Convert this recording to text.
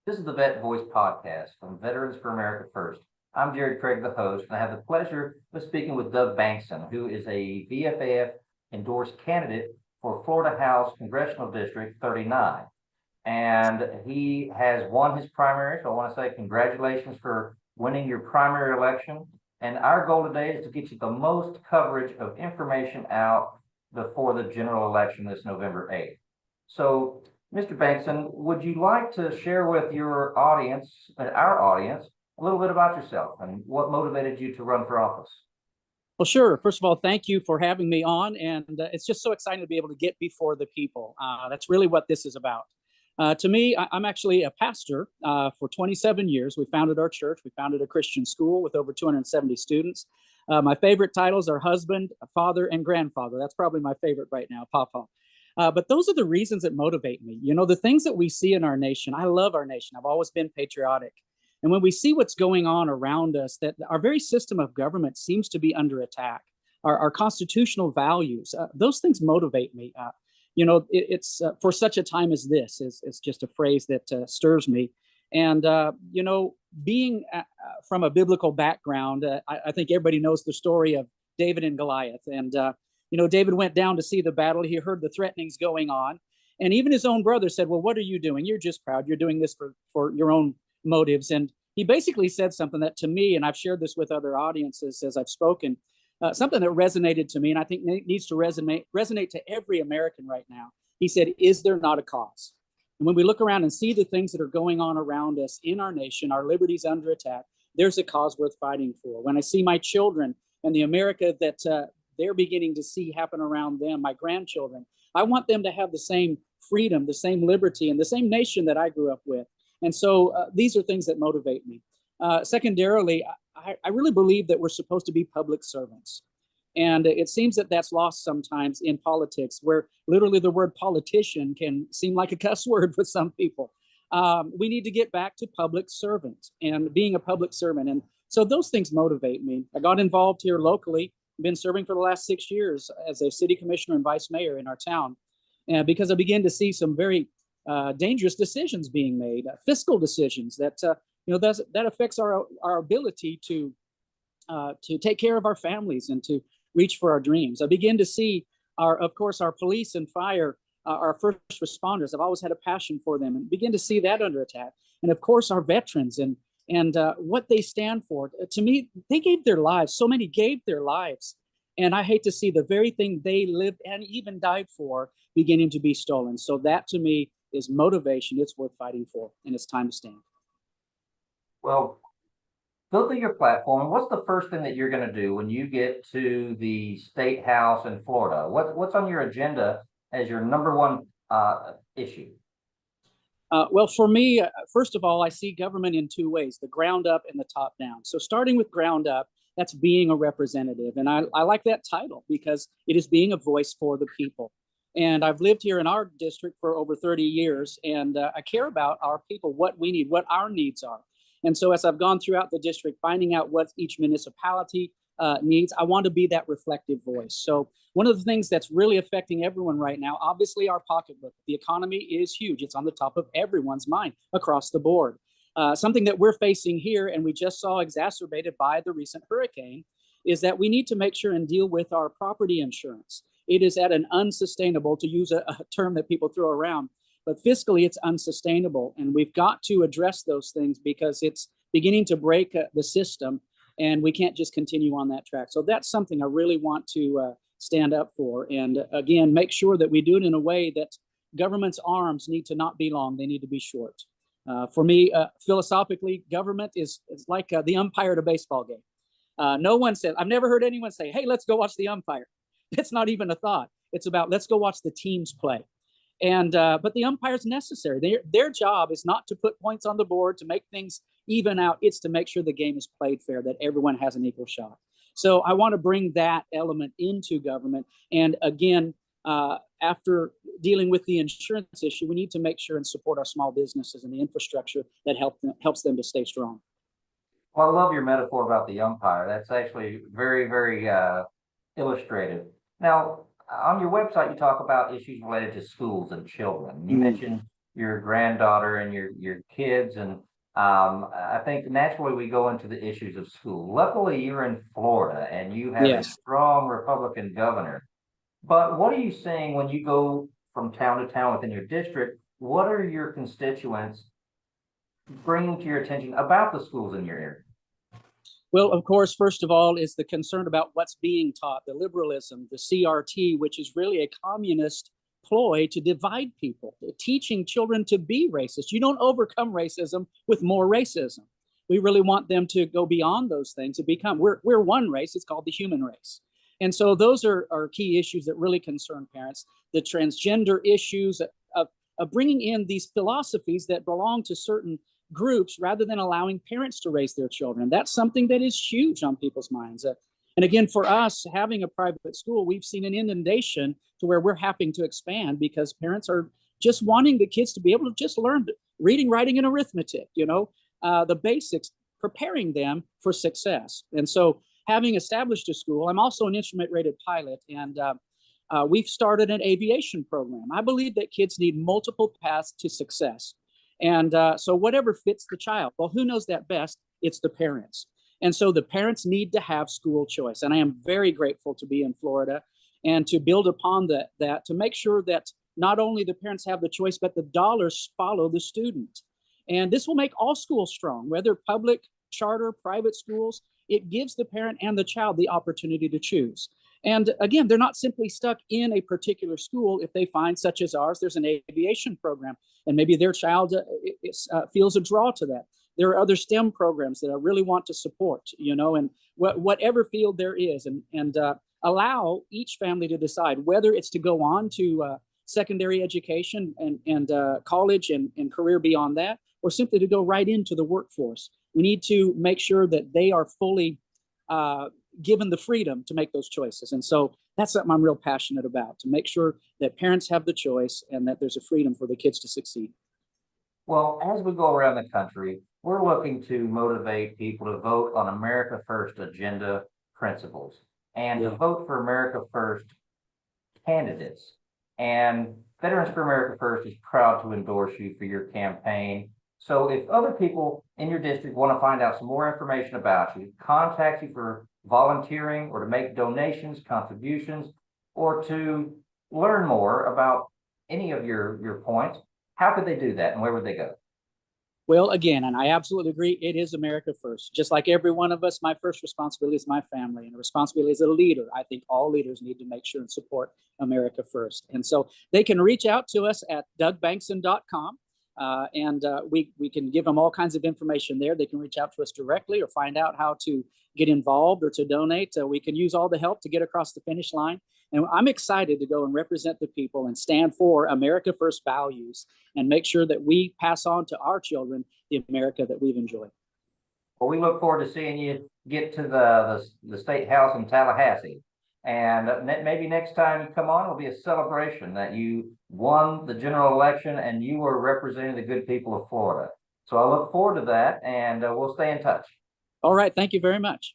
This is the Vet Voice podcast from Veterans for America First. I'm Jared Craig, the host, and I have the pleasure of speaking with Doug Bankson, who is a VFAF endorsed candidate for Florida House Congressional District 39. And he has won his primary. So I want to say congratulations for winning your primary election. And our goal today is to get you the most coverage of information out before the general election this November 8th. So, Mr. Bankson, would you like to share with your audience, our audience, a little bit about yourself and what motivated you to run for office? Well, sure. First of all, thank you for having me on. And it's just so exciting to be able to get before the people. That's really what this is about. To me, I'm actually a pastor for 27 years. We founded our church. We founded a Christian school with over 270 students. My favorite titles are husband, father, and grandfather. That's probably my favorite right now, Papa. But those are the reasons that motivate me. You know, the things that we see in our nation. I love our nation. I've always been patriotic. And when we see what's going on around us, that our very system of government seems to be under attack, our constitutional values, those things motivate me. It's for such a time as this is just a phrase that stirs me. And, being from a biblical background, I think everybody knows the story of David and Goliath. And, David went down to see the battle. He heard the threatenings going on. And even his own brother said, well, what are you doing? You're just proud. You're doing this for your own motives. And he basically said something that to me, and I've shared this with other audiences as I've spoken, something that resonated to me, and I think needs to resonate to every American right now. He said, is there not a cause? And when we look around and see the things that are going on around us in our nation, our liberties under attack, there's a cause worth fighting for. When I see my children and the America that they're beginning to see happen around them, my grandchildren, I want them to have the same freedom, the same liberty, and the same nation that I grew up with. And so these are things that motivate me. Secondarily, I really believe that we're supposed to be public servants. And it seems that that's lost sometimes in politics, where literally the word politician can seem like a cuss word with some people. We need to get back to public servant and being a public servant. And so those things motivate me. I got involved here locally, been serving for the last 6 years as a city commissioner and vice mayor in our town, because I began to see some very dangerous decisions being made, fiscal decisions that that affects our ability to take care of our families and to reach for our dreams. I begin to see our police and fire, our first responders. I've always had a passion for them, and begin to see that under attack. And of course, our veterans and what they stand for. To me, they gave their lives. So many gave their lives. And I hate to see the very thing they lived and even died for beginning to be stolen. So that to me is motivation. It's worth fighting for, and it's time to stand. Well, go through your platform. What's the first thing that you're going to do when you get to the state house in Florida? What's on your agenda as your number one issue? Well, for me, first of all, I see government in two ways, the ground up and the top down. So starting with ground up, that's being a representative. And I like that title because it is being a voice for the people. And I've lived here in our district for over 30 years, and I care about our people, what we need, what our needs are. And so as I've gone throughout the district, finding out what each municipality needs, I want to be that reflective voice. So one of the things that's really affecting everyone right now, obviously our pocketbook. The economy is huge. It's on the top of everyone's mind across the board. Something that we're facing here, and we just saw exacerbated by the recent hurricane, is that we need to make sure and deal with our property insurance. It is at an unsustainable, to use a term that people throw around, but fiscally it's unsustainable. And we've got to address those things because it's beginning to break the system, and we can't just continue on that track. So that's something I really want to stand up for. And again, make sure that we do it in a way that government's arms need to not be long, they need to be short. For me, philosophically, government is like the umpire at a baseball game. No one said, I've never heard anyone say, hey, let's go watch the umpire. It's not even a thought. It's about, let's go watch the teams play. And but the umpire is necessary. Their job is not to put points on the board to make things even out. It's to make sure the game is played fair, that everyone has an equal shot. So I want to bring that element into government. And again, after dealing with the insurance issue, we need to make sure and support our small businesses and the infrastructure that helps them to stay strong. Well, I love your metaphor about the umpire. That's actually very, very illustrative. Now, on your website, you talk about issues related to schools and children. You mentioned your granddaughter and your kids. And I think naturally we go into the issues of school. Luckily, you're in Florida and you have a Yes. strong Republican governor. But what are you seeing when you go from town to town within your district? What are your constituents bringing to your attention about the schools in your area? Well, of course, first of all, is the concern about what's being taught, the liberalism, the CRT, which is really a communist ploy to divide people, teaching children to be racist. You don't overcome racism with more racism. We really want them to go beyond those things and become, we're one race, it's called the human race. And so those are key issues that really concern parents. The transgender issues of bringing in these philosophies that belong to certain groups rather than allowing parents to raise their children. That's something that is huge on people's minds. And again, for us, having a private school, we've seen an inundation to where we're having to expand because parents are just wanting the kids to be able to just learn reading, writing, and arithmetic, the basics, preparing them for success. And so having established a school, I'm also an instrument rated pilot, and we've started an aviation program. I believe that kids need multiple paths to success. And so whatever fits the child, well, who knows that best? It's the parents. And so the parents need to have school choice. And I am very grateful to be in Florida and to build upon that to make sure that not only the parents have the choice, but the dollars follow the student. And this will make all schools strong, whether public, charter, private schools. It gives the parent and the child the opportunity to choose. And again, they're not simply stuck in a particular school if they find, such as ours, there's an aviation program, and maybe their child feels a draw to that. There are other STEM programs that I really want to support, and whatever field there is, and allow each family to decide whether it's to go on to secondary education and college and career beyond that, or simply to go right into the workforce. We need to make sure that they are fully given the freedom to make those choices. And so that's something I'm real passionate about, to make sure that parents have the choice and that there's a freedom for the kids to succeed. Well, as we go around the country, we're looking to motivate people to vote on America First agenda principles and to vote for America First candidates. And Veterans for America First is proud to endorse you for your campaign. So if other people in your district want to find out some more information about you, contact you for volunteering or to make donations, contributions, or to learn more about any of your points, how could they do that and where would they go? Well, again, and I absolutely agree, it is America first. Just like every one of us, my first responsibility is my family, and a responsibility as a leader. I think all leaders need to make sure and support America first. And so they can reach out to us at dougbankson.com. And we can give them all kinds of information there. They can reach out to us directly or find out how to get involved or to donate. We can use all the help to get across the finish line. And I'm excited to go and represent the people and stand for America First values and make sure that we pass on to our children the America that we've enjoyed. Well, we look forward to seeing you get to the State House in Tallahassee. And maybe next time you come on, it'll be a celebration that you won the general election and you were representing the good people of Florida. So I look forward to that, and we'll stay in touch. All right. Thank you very much.